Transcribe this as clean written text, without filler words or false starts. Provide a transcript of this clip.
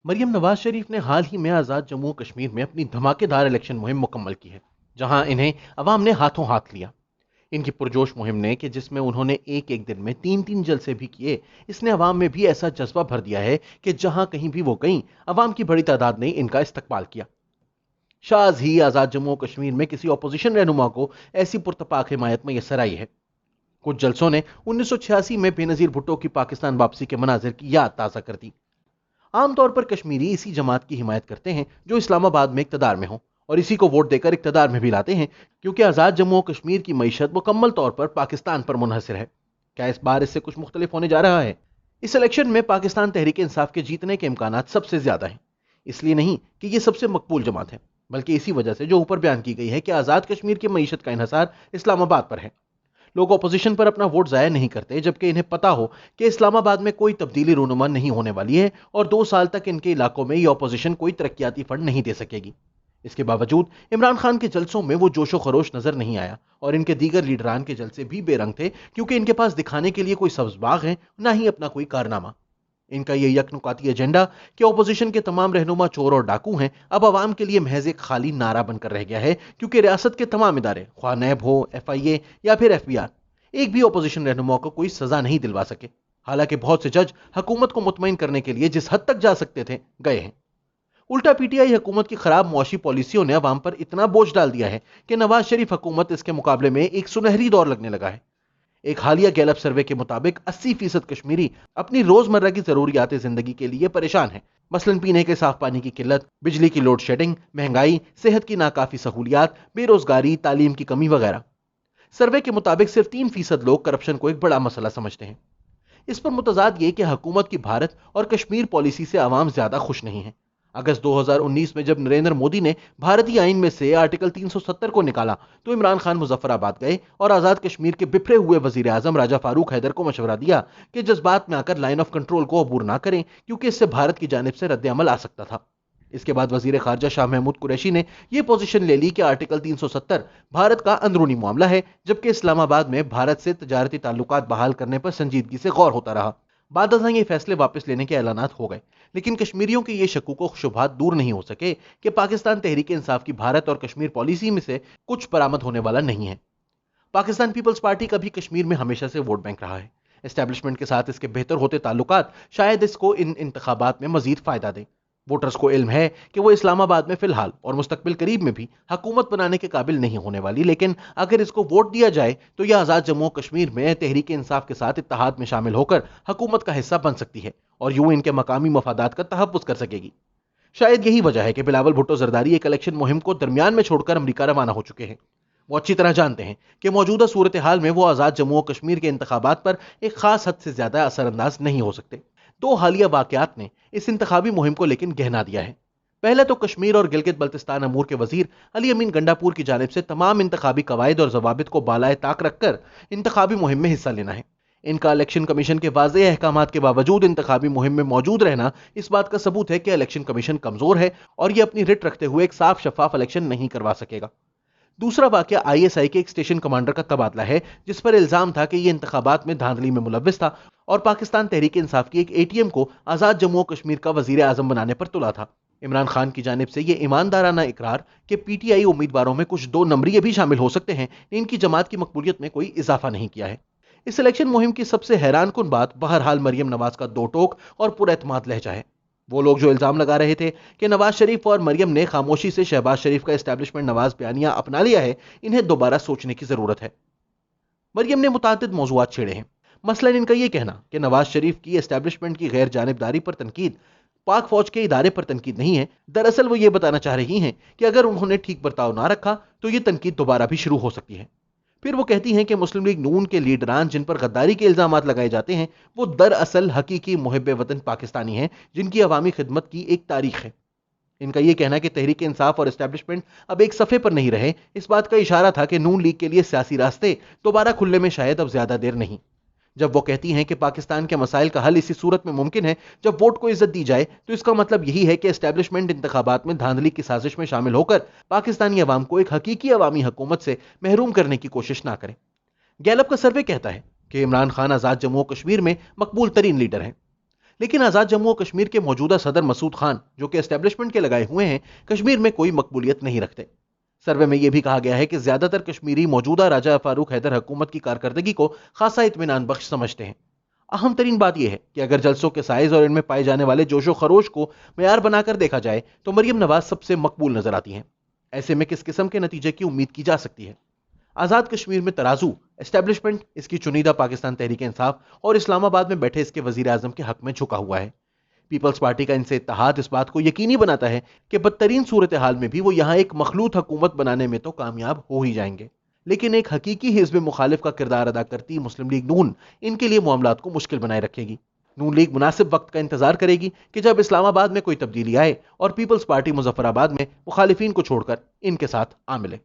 مریم نواز شریف نے حال ہی میں آزاد جموں و کشمیر میں اپنی دھماکےدار الیکشن مہم مکمل کی ہے، جہاں انہیں عوام نے ہاتھوں ہاتھ لیا۔ ان کی پرجوش مہم نے کہ جس میں انہوں نے ایک ایک دن میں تین تین جلسے بھی کیے، اس نے عوام میں بھی ایسا جذبہ بھر دیا ہے کہ جہاں کہیں بھی وہ گئیں، عوام کی بڑی تعداد نے ان کا استقبال کیا۔ شاز ہی آزاد جموں و کشمیر میں کسی اپوزیشن رہنما کو ایسی پرتپاک حمایت میسر آئی ہے۔ کچھ جلسوں نے 1986 میں بے نظیر بھٹو کی پاکستان واپسی کے مناظر کی یاد تازہ کر دی۔ عام طور پر کشمیری اسی جماعت کی حمایت کرتے ہیں جو اسلام آباد میں اقتدار میں ہوں، اور اسی کو ووٹ دے کر اقتدار میں بھی لاتے ہیں، کیونکہ آزاد جموں و کشمیر کی معیشت مکمل طور پر پاکستان پر منحصر ہے۔ کیا اس بار اس سے کچھ مختلف ہونے جا رہا ہے؟ اس الیکشن میں پاکستان تحریک انصاف کے جیتنے کے امکانات سب سے زیادہ ہیں، اس لیے نہیں کہ یہ سب سے مقبول جماعت ہے، بلکہ اسی وجہ سے جو اوپر بیان کی گئی ہے کہ آزاد کشمیر کی معیشت کا انحصار اسلام آباد پر ہے۔ لوگ اپوزیشن پر اپنا ووٹ ضائع نہیں کرتے جبکہ انہیں پتا ہو کہ اسلام آباد میں کوئی تبدیلی رونما نہیں ہونے والی ہے، اور 2 سال تک ان کے علاقوں میں یہ اپوزیشن کوئی ترقیاتی فنڈ نہیں دے سکے گی۔ اس کے باوجود عمران خان کے جلسوں میں وہ جوش و خروش نظر نہیں آیا، اور ان کے دیگر لیڈران کے جلسے بھی بے رنگ تھے، کیونکہ ان کے پاس دکھانے کے لیے کوئی سبز باغ ہے، نہ ہی اپنا کوئی کارنامہ۔ ان کا یہ یک نکاتی ایجنڈا کہ اپوزیشن کے تمام رہنما چور اور ڈاکو ہیں، اب عوام کے لیے محض ایک خالی نعرہ بن کر رہ گیا ہے، کیونکہ ریاست کے تمام ادارے، خواہ نیب ہو، FIA یا پھر FBI، ایک بھی اپوزیشن رہنما کو کوئی سزا نہیں دلوا سکے، حالانکہ بہت سے جج حکومت کو مطمئن کرنے کے لیے جس حد تک جا سکتے تھے گئے ہیں۔ الٹا PTI حکومت کی خراب معاشی پالیسیوں نے عوام پر اتنا بوجھ ڈال دیا ہے کہ نواز شریف حکومت اس کے مقابلے میں ایک سنہری دور لگنے لگا ہے۔ ایک حالیہ گیلپ سروے کے مطابق 80% کشمیری اپنی روزمرہ کی ضروریات زندگی کے لیے پریشان ہیں، مثلاً پینے کے صاف پانی کی قلت، بجلی کی لوڈ شیڈنگ، مہنگائی، صحت کی ناکافی سہولیات، بے روزگاری، تعلیم کی کمی وغیرہ۔ سروے کے مطابق صرف 3% لوگ کرپشن کو ایک بڑا مسئلہ سمجھتے ہیں۔ اس پر متضاد یہ کہ حکومت کی بھارت اور کشمیر پالیسی سے عوام زیادہ خوش نہیں ہیں۔ اگست 2019 میں جب نریندر مودی نے بھارتی آئین میں سے آرٹیکل 370 کو نکالا تو عمران خان مظفر آباد گئے اور آزاد کشمیر کے بپھرے ہوئے وزیر اعظم راجہ فاروق حیدر کو مشورہ دیا کہ جذبات میں آ کر لائن آف کنٹرول کو عبور نہ کریں، کیونکہ اس سے بھارت کی جانب سے رد عمل آ سکتا تھا۔ اس کے بعد وزیر خارجہ شاہ محمود قریشی نے یہ پوزیشن لے لی کہ آرٹیکل 370 بھارت کا اندرونی معاملہ ہے، جبکہ اسلام آباد میں بھارت سے تجارتی تعلقات بحال کرنے پر سنجیدگی سے غور ہوتا رہا۔ بعد ازاں یہ فیصلے واپس لینے کے اعلانات ہو گئے، لیکن کشمیریوں کے یہ شکوک و شبہات دور نہیں ہو سکے کہ پاکستان تحریک انصاف کی بھارت اور کشمیر پالیسی میں سے کچھ برآمد ہونے والا نہیں ہے۔ پاکستان پیپلز پارٹی کا بھی کشمیر میں ہمیشہ سے ووٹ بینک رہا ہے۔ اسٹیبلشمنٹ کے ساتھ اس کے بہتر ہوتے تعلقات شاید اس کو ان انتخابات میں مزید فائدہ دیں۔ ووٹرز کو علم ہے کہ وہ اسلام آباد میں فی الحال اور مستقبل قریب میں بھی حکومت بنانے کے قابل نہیں ہونے والی، لیکن اگر اس کو ووٹ دیا جائے تو یہ آزاد جموں و کشمیر میں تحریک انصاف کے ساتھ اتحاد میں شامل ہو کر حکومت کا حصہ بن سکتی ہے، اور یوں ان کے مقامی مفادات کا تحفظ کر سکے گی۔ شاید یہی وجہ ہے کہ بلاول بھٹو زرداری ایک الیکشن مہم کو درمیان میں چھوڑ کر امریکہ روانہ ہو چکے ہیں۔ وہ اچھی طرح جانتے ہیں کہ موجودہ صورتحال میں وہ آزاد جموں و کشمیر کے انتخابات پر ایک خاص حد سے زیادہ اثر انداز نہیں ہو سکتے۔ 2 حالیہ واقعات نے اس انتخابی مہم کو لیکن گہنا دیا ہے۔ پہلے تو کشمیر اور گلگت بلتستان امور کے وزیر علی امین گنڈاپور کی جانب سے تمام انتخابی قواعد اور ضوابط کو بالائے طاق رکھ کر انتخابی مہم میں حصہ لینا ہے۔ ان کا الیکشن کمیشن کے واضح احکامات کے باوجود انتخابی مہم میں موجود رہنا اس بات کا ثبوت ہے کہ الیکشن کمیشن کمزور ہے اور یہ اپنی رٹ رکھتے ہوئے ایک صاف شفاف الیکشن نہیں کروا سکے گا۔ دوسرا واقعہ ISI کے ایک اسٹیشن کمانڈر کا تبادلہ ہے، جس پر الزام تھا کہ یہ انتخابات میں دھاندلی میں ملوث تھا اور پاکستان تحریک انصاف کی ایک ATM کو آزاد جموں و کشمیر کا وزیر اعظم بنانے پر تلا تھا۔ عمران خان کی جانب سے یہ ایماندارانہ اقرار کہ PTI امیدواروں میں کچھ 2 نمبریے بھی شامل ہو سکتے ہیں نے ان کی جماعت کی مقبولیت میں کوئی اضافہ نہیں کیا ہے۔ اس الیکشن مہم کی سب سے حیران کن بات بہرحال مریم نواز کا 2 ٹوک اور پر اعتماد لہجہ ہے۔ وہ لوگ جو الزام لگا رہے تھے کہ نواز شریف اور مریم نے خاموشی سے شہباز شریف کا اسٹیبلشمنٹ نواز بیانیہ اپنا لیا ہے، انہیں دوبارہ سوچنے کی ضرورت ہے۔ مریم نے متعدد موضوعات چھیڑے ہیں، مثلا ان کا یہ کہنا کہ نواز شریف کی اسٹیبلشمنٹ کی غیر جانبداری پر تنقید پاک فوج کے ادارے پر تنقید نہیں ہے، دراصل وہ یہ بتانا چاہ رہی ہیں کہ اگر انہوں نے ٹھیک برتاؤ نہ رکھا تو یہ تنقید دوبارہ بھی شروع ہو سکتی ہے۔ پھر وہ کہتی ہیں کہ مسلم لیگ نون کے لیڈران جن پر غداری کے الزامات لگائے جاتے ہیں وہ دراصل حقیقی محب وطن پاکستانی ہیں جن کی عوامی خدمت کی ایک تاریخ ہے۔ ان کا یہ کہنا کہ تحریک انصاف اور اسٹیبلشمنٹ اب ایک صفحے پر نہیں رہے، اس بات کا اشارہ تھا کہ نون لیگ کے لیے سیاسی راستے دوبارہ کھلنے میں شاید اب زیادہ دیر نہیں۔ جب وہ کہتی ہیں کہ پاکستان کے مسائل کا حل اسی صورت میں ممکن ہے جب ووٹ کو عزت دی جائے، تو اس کا مطلب یہی ہے کہ اسٹیبلشمنٹ انتخابات میں دھاندلی کی سازش میں شامل ہو کر پاکستانی عوام کو ایک حقیقی عوامی حکومت سے محروم کرنے کی کوشش نہ کرے۔ گیلپ کا سروے کہتا ہے کہ عمران خان آزاد جموں و کشمیر میں مقبول ترین لیڈر ہیں، لیکن آزاد جموں و کشمیر کے موجودہ صدر مسعود خان جو کہ اسٹیبلشمنٹ کے لگائے ہوئے ہیں کشمیر میں کوئی مقبولیت نہیں رکھتے۔ سروے میں یہ بھی کہا گیا ہے کہ زیادہ تر کشمیری موجودہ راجہ فاروق حیدر حکومت کی کارکردگی کو خاصا اطمینان بخش سمجھتے ہیں۔ اہم ترین بات یہ ہے کہ اگر جلسوں کے سائز اور ان میں پائے جانے والے جوش و خروش کو معیار بنا کر دیکھا جائے تو مریم نواز سب سے مقبول نظر آتی ہیں۔ ایسے میں کس قسم کے نتیجے کی امید کی جا سکتی ہے؟ آزاد کشمیر میں ترازو اسٹیبلشمنٹ، اس کی چنیدہ پاکستان تحریک انصاف اور اسلام آباد میں بیٹھے اس کے وزیر اعظم کے حق میں جھکا ہوا ہے۔ پیپلز پارٹی کا ان سے اتحاد اس بات کو یقینی بناتا ہے کہ بدترین صورتحال میں بھی وہ یہاں ایک مخلوط حکومت بنانے میں تو کامیاب ہو ہی جائیں گے، لیکن ایک حقیقی حزب مخالف کا کردار ادا کرتی مسلم لیگ نون ان کے لیے معاملات کو مشکل بنائے رکھے گی۔ نون لیگ مناسب وقت کا انتظار کرے گی کہ جب اسلام آباد میں کوئی تبدیلی آئے اور پیپلز پارٹی مظفر آباد میں مخالفین کو چھوڑ کر ان کے ساتھ آ ملے۔